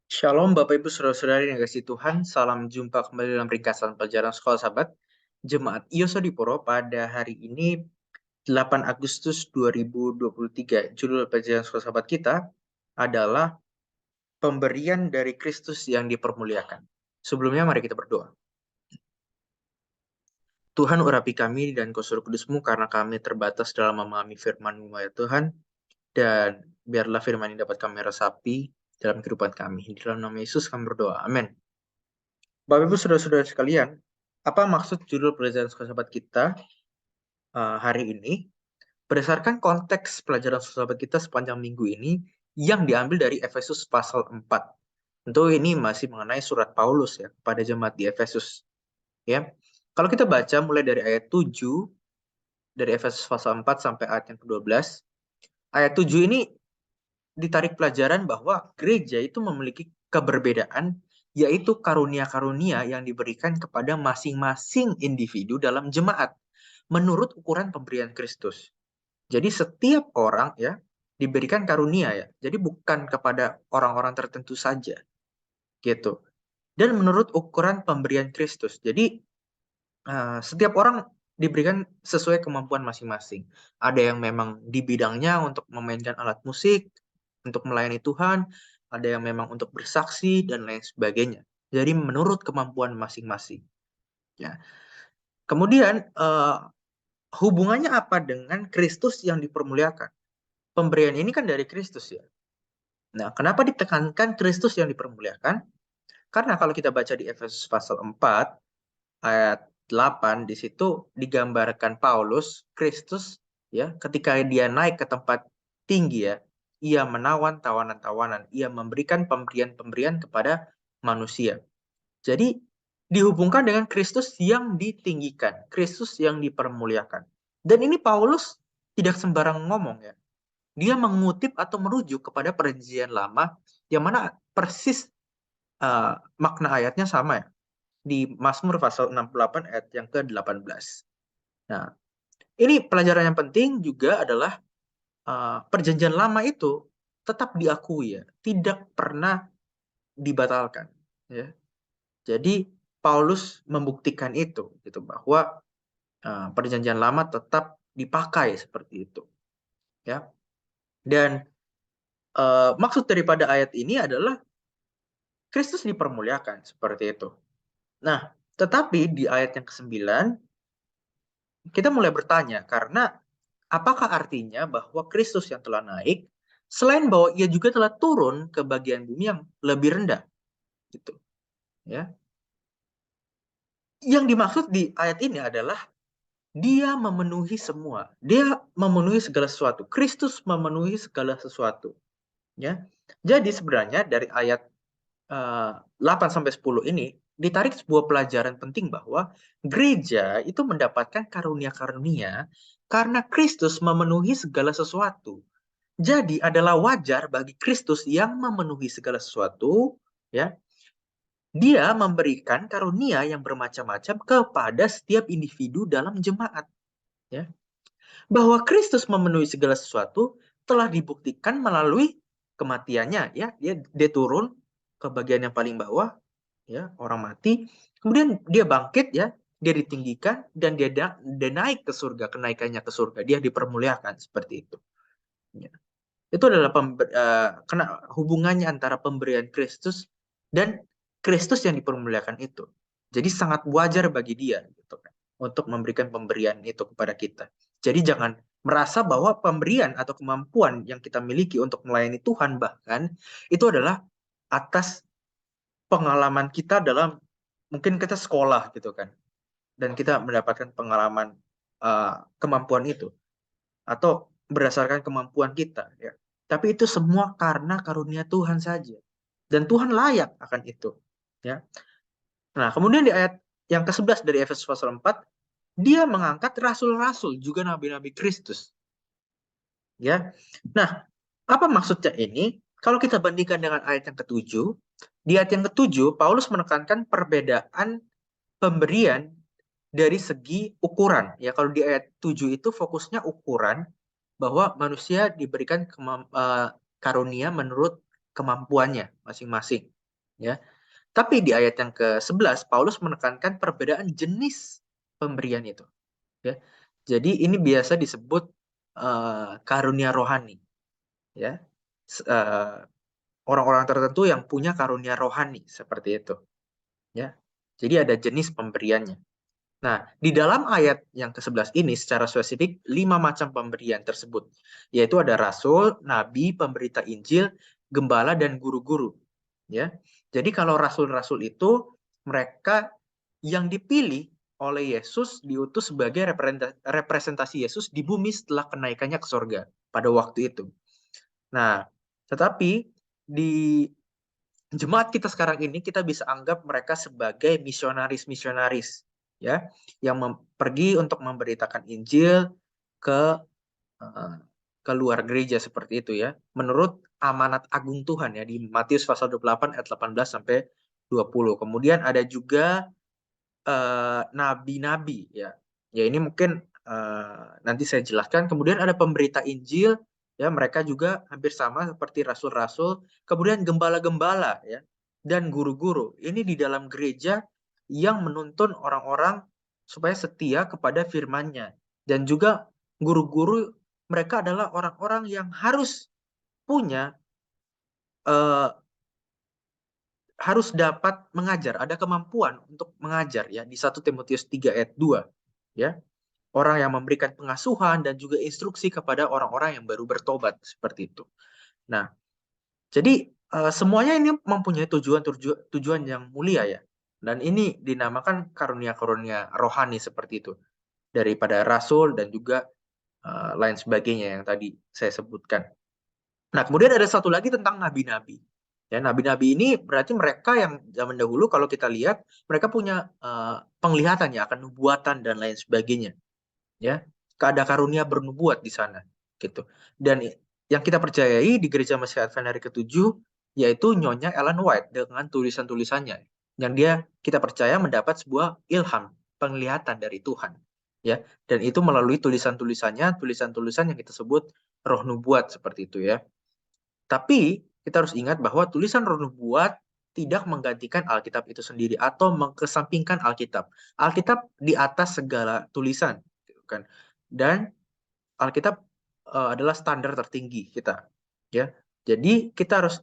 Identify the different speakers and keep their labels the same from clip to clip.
Speaker 1: Shalom Bapak Ibu Saudara-saudari yang kasih Tuhan, salam jumpa kembali dalam ringkasan pelajaran Sekolah Sahabat Jemaat IOSO Dipuro pada hari ini 8 Agustus 2023. Judul pelajaran Sekolah Sahabat kita adalah Pemberian dari Kristus yang dipermuliakan. Sebelumnya mari kita berdoa. Tuhan urapi kami dan Kau Kudus-Mu karena kami terbatas dalam memahami firman-Mu ya Tuhan, dan biarlah firman ini dapat kami resapi dalam kehidupan kami. Di dalam nama Yesus kami berdoa. Amin. Bapak Ibu Saudara-saudara sekalian, apa maksud judul pelajaran Sekolah Sahabat kita hari ini? Berdasarkan konteks pelajaran Sekolah Sahabat kita sepanjang minggu ini yang diambil dari Efesus pasal 4. Tentu ini masih mengenai surat Paulus ya kepada jemaat di Efesus. Ya. Kalau kita baca mulai dari ayat 7 dari Efesus pasal 4 sampai ayat yang ke-12, ayat 7 ini ditarik pelajaran bahwa gereja itu memiliki keberbedaan, yaitu karunia-karunia yang diberikan kepada masing-masing individu dalam jemaat menurut ukuran pemberian Kristus. Jadi setiap orang ya diberikan karunia ya. Jadi bukan kepada orang-orang tertentu saja. Gitu. Dan menurut ukuran pemberian Kristus. Jadi setiap orang diberikan sesuai kemampuan masing-masing. Ada yang memang di bidangnya untuk memainkan alat musik, untuk melayani Tuhan, ada yang memang untuk bersaksi, dan lain sebagainya. Jadi menurut kemampuan masing-masing. Ya. Kemudian hubungannya apa dengan Kristus yang dipermuliakan? Pemberian ini kan dari Kristus ya. Nah, kenapa ditekankan Kristus yang dipermuliakan? Karena kalau kita baca di Efesus pasal 4, ayat 8, di situ digambarkan Paulus, Kristus, ya, ketika dia naik ke tempat tinggi ya, ia menawan tawanan-tawanan, ia memberikan pemberian-pemberian kepada manusia. Jadi, dihubungkan dengan Kristus yang ditinggikan, Kristus yang dipermuliakan. Dan ini Paulus tidak sembarang ngomong ya. Dia mengutip atau merujuk kepada perjanjian lama, yang mana persis makna ayatnya sama ya, di Mazmur pasal 68 ayat yang ke-18. Nah, ini pelajaran yang penting juga adalah perjanjian lama itu tetap diakui ya, tidak pernah dibatalkan ya. Jadi Paulus membuktikan itu gitu, bahwa perjanjian lama tetap dipakai seperti itu ya. Dan maksud daripada ayat ini adalah Kristus dipermuliakan seperti itu. Nah, tetapi di ayat yang ke-9 kita mulai bertanya, karena apakah artinya bahwa Kristus yang telah naik, selain bahwa ia juga telah turun ke bagian bumi yang lebih rendah, gitu, ya? Yang dimaksud di ayat ini adalah dia memenuhi semua, dia memenuhi segala sesuatu. Kristus memenuhi segala sesuatu, ya. Jadi sebenarnya dari ayat 8 sampai 10 ini ditarik sebuah pelajaran penting bahwa gereja itu mendapatkan karunia-karunia karena Kristus memenuhi segala sesuatu. Jadi adalah wajar bagi Kristus yang memenuhi segala sesuatu, ya, dia memberikan karunia yang bermacam-macam kepada setiap individu dalam jemaat, ya. Bahwa Kristus memenuhi segala sesuatu telah dibuktikan melalui kematiannya, ya. Dia turun ke bagian yang paling bawah, ya, orang mati, kemudian dia bangkit ya, dia ditinggikan dan dia naik ke surga, kenaikannya ke surga, dia dipermuliakan seperti itu. Ya. Itu adalah hubungannya antara pemberian Kristus dan Kristus yang dipermuliakan itu. Jadi sangat wajar bagi dia gitu kan, untuk memberikan pemberian itu kepada kita. Jadi jangan merasa bahwa pemberian atau kemampuan yang kita miliki untuk melayani Tuhan bahkan itu adalah atas pengalaman kita dalam, mungkin kita sekolah gitu kan, dan kita mendapatkan pengalaman kemampuan itu, atau berdasarkan kemampuan kita ya. Tapi itu semua karena karunia Tuhan saja. Dan Tuhan layak akan itu ya. Nah, kemudian di ayat yang ke-11 dari Efesus pasal 4, dia mengangkat rasul-rasul juga nabi-nabi Kristus. Ya. Nah, apa maksudnya ini? Kalau kita bandingkan dengan ayat yang ke-7, di ayat yang ke-7 Paulus menekankan perbedaan pemberian dari segi ukuran. Ya, kalau di ayat 7 itu fokusnya ukuran, bahwa manusia diberikan karunia menurut kemampuannya masing-masing. ya. Tapi di ayat yang ke-11 Paulus menekankan perbedaan jenis pemberian itu, ya. Jadi ini biasa disebut karunia rohani, ya. Orang-orang tertentu yang punya karunia rohani seperti itu, ya. Jadi ada jenis pemberiannya. Nah, di dalam ayat yang ke-11 ini secara spesifik 5 macam pemberian tersebut, yaitu ada rasul, nabi, pemberita Injil, gembala dan guru-guru, ya. Jadi kalau rasul-rasul itu mereka yang dipilih oleh Yesus, diutus sebagai representasi Yesus di bumi setelah kenaikannya ke surga pada waktu itu. Nah, tetapi di jemaat kita sekarang ini kita bisa anggap mereka sebagai misionaris-misionaris, ya, yang pergi untuk memberitakan Injil ke ke luar gereja seperti itu, ya, menurut amanat agung Tuhan, ya, di Matius pasal 28 ayat 18 sampai 20. Kemudian ada juga nabi-nabi, ya. Ya ini mungkin nanti saya jelaskan. Kemudian ada pemberita Injil, ya, mereka juga hampir sama seperti rasul-rasul. Kemudian gembala-gembala, ya, dan guru-guru. Ini di dalam gereja yang menuntun orang-orang supaya setia kepada firman-Nya. Dan juga guru-guru mereka adalah orang-orang yang harus punya harus dapat mengajar, ada kemampuan untuk mengajar, ya, di 1 Timotius 3 ayat 2, ya. Orang yang memberikan pengasuhan dan juga instruksi kepada orang-orang yang baru bertobat seperti itu. Nah, jadi semuanya ini mempunyai tujuan yang mulia, ya. Dan ini dinamakan karunia-karunia rohani seperti itu daripada rasul dan juga lain sebagainya yang tadi saya sebutkan. Nah, kemudian ada satu lagi tentang nabi-nabi. Ya, nabi-nabi ini berarti mereka yang zaman dahulu kalau kita lihat mereka punya penglihatan, ya, akan nubuatan dan lain sebagainya, ya. Ada karunia bernubuat di sana, gitu. Dan yang kita percayai di Gereja Masih Advent hari ke-7 yaitu Nyonya Ellen White dengan tulisan-tulisannya yang kita percaya mendapat sebuah ilham, penglihatan dari Tuhan, ya. Dan itu melalui tulisan-tulisannya, tulisan-tulisan yang kita sebut roh nubuat seperti itu, ya. Tapi kita harus ingat bahwa tulisan roh nubuat tidak menggantikan Alkitab itu sendiri atau mengesampingkan Alkitab. Alkitab di atas segala tulisan, gitu kan. Dan Alkitab adalah standar tertinggi kita, ya. Jadi kita harus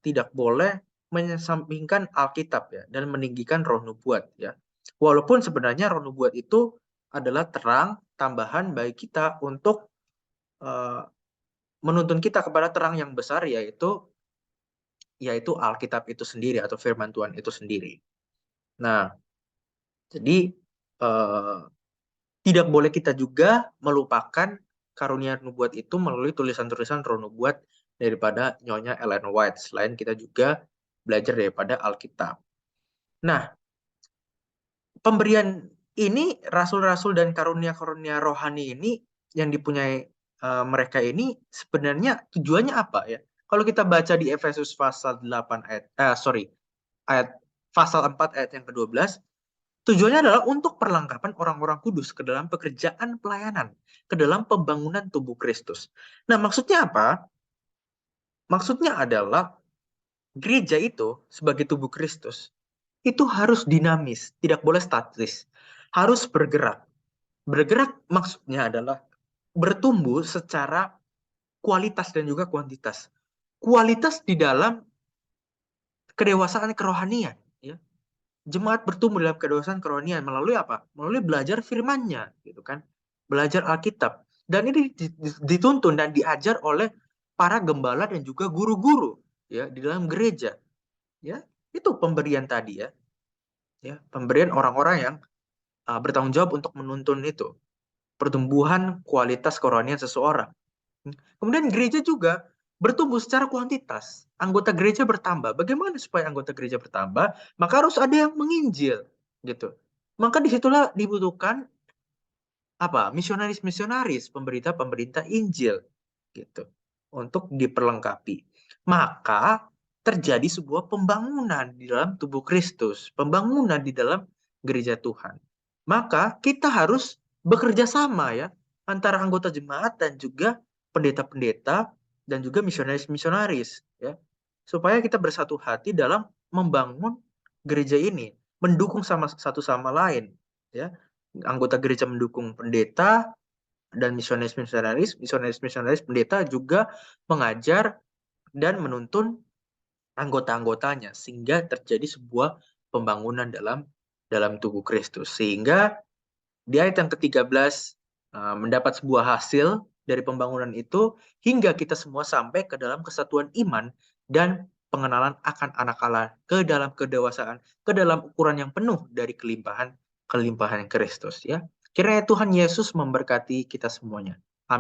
Speaker 1: tidak boleh mengesampingkan Alkitab, ya, dan meninggikan roh nubuat, ya. Walaupun sebenarnya roh nubuat itu adalah terang tambahan bagi kita untuk menuntun kita kepada terang yang besar, yaitu Alkitab itu sendiri atau firman Tuhan itu sendiri. Nah, jadi tidak boleh kita juga melupakan karunia nubuat itu melalui tulisan-tulisan roh nubuat daripada Nyonya Ellen White. Selain kita juga belajar daripada Alkitab. Nah, pemberian ini, rasul-rasul dan karunia-karunia rohani ini yang dipunyai mereka ini sebenarnya tujuannya apa, ya? Kalau kita baca di Efesus pasal 8 ayat pasal 4 ayat yang ke-12, tujuannya adalah untuk perlengkapan orang-orang kudus ke dalam pekerjaan pelayanan, ke dalam pembangunan tubuh Kristus. Nah, maksudnya apa? Maksudnya adalah gereja itu sebagai tubuh Kristus itu harus dinamis, tidak boleh statis, harus bergerak. Bergerak maksudnya adalah bertumbuh secara kualitas dan juga kuantitas. Kualitas di dalam kedewasaan kerohanian, ya. Jemaat bertumbuh dalam kedewasaan kerohanian melalui apa? Melalui belajar firman-Nya, gitu kan. Belajar Alkitab. Dan ini dituntun dan diajar oleh para gembala dan juga guru-guru, ya, di dalam gereja, ya. Itu pemberian tadi, ya. Ya, pemberian orang-orang yang bertanggung jawab untuk menuntun itu pertumbuhan kualitas kerohanian seseorang. Kemudian gereja juga bertumbuh secara kuantitas. Anggota gereja bertambah. Bagaimana supaya anggota gereja bertambah? Maka harus ada yang menginjil, gitu. Maka disitulah dibutuhkan apa? Misionaris-misionaris, pemberita-pemberita Injil, gitu, untuk diperlengkapi. Maka terjadi sebuah pembangunan di dalam tubuh Kristus, pembangunan di dalam gereja Tuhan. Maka kita harus bekerja sama, ya, antara anggota jemaat dan juga pendeta-pendeta dan juga misionaris-misionaris, ya, supaya kita bersatu hati dalam membangun gereja ini, mendukung satu sama lain, ya. Anggota gereja mendukung pendeta dan misionaris pendeta juga mengajar dan menuntun anggota-anggotanya sehingga terjadi sebuah pembangunan dalam tubuh Kristus. Sehingga di ayat yang ke-13 mendapat sebuah hasil dari pembangunan itu hingga kita semua sampai ke dalam kesatuan iman dan pengenalan akan anak Allah, ke dalam kedewasaan, ke dalam ukuran yang penuh dari kelimpahan Kristus, ya. Kiranya Tuhan Yesus memberkati kita semuanya.